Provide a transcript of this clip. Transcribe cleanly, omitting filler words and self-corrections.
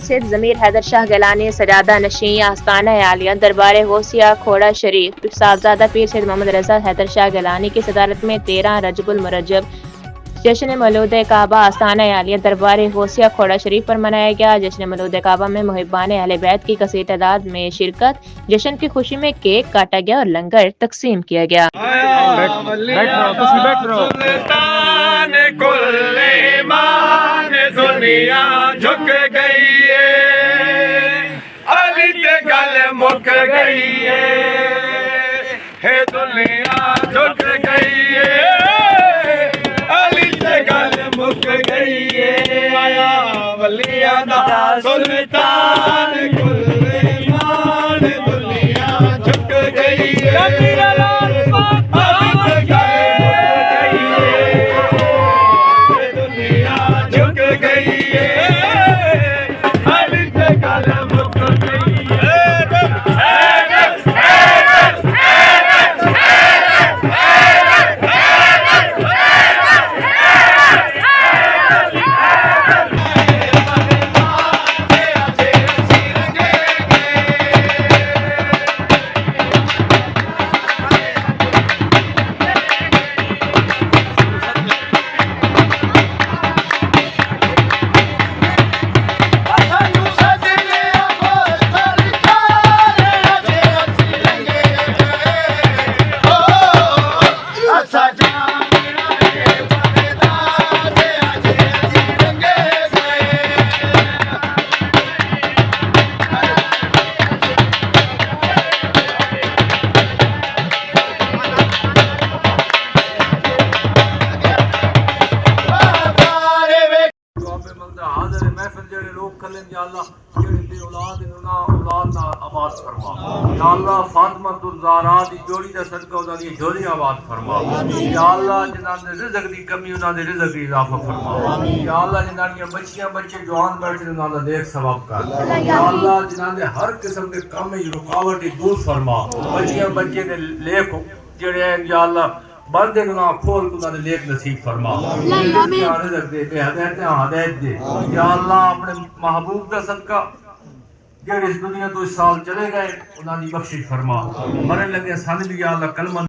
सैयद ज़मीर हैदर शाह गिलानी सजादा नशीं आस्ताना आलिया दरबार गौसिया खोड़ा शरीफ साहबजादा पीर सैयद मोहम्मद रजा हैदर शाह गिलानी की सदारत में 13 रजबुल मुरज्जब जश्न मौलूद काबा आस्ताना आलिया दरबार गौसिया खोड़ा शरीफ पर मनाया गया। जश्न मौलूद काबा में मुहिब्बान अहले बैत की कसीर तादाद में शिरकत। जश्न की खुशी में केक काटा गया और लंगर तकसीम किया गया। दुनिया झुक गई है, अली ते गल मुक गई है दुनिया झुक गई है, अली ते गल मुक गई है। आया वलिया दा सुल्तान कुल ईमान दुनिया झुक गई है। फातिमा ज़हरा दी जोड़ी दा सदका उन्हां दी जोड़ियां आबाद फरमा। या अल्लाह जिन्हां दे रिज़्क़ दी कमी उन्हां दे रिज़्क़ दी इज़ाफ़ा फरमा। या अल्लाह जिन्हां दी बच्चियां बच्चे जवान बैठे उन्हां दा नेक सवाब कर। या अल्लाह जिन्हां दे हर किस्म दे काम में रुकावट दूर फरमा। बच्चियां बच्चे दे लेख जेड़े हैं या अल्लाह बंदे ना खोल उन्हां दे लेख नसीब फरमा। रिज़्क़ दे हिदायत दे। या अल्लाह अपने महबूब दा सदका जेड़े इस दुनिया तो इस साल चले गए उन्हां दी बख्शिश फरमा। मरन लगे सन भी या अल्लाह कलमा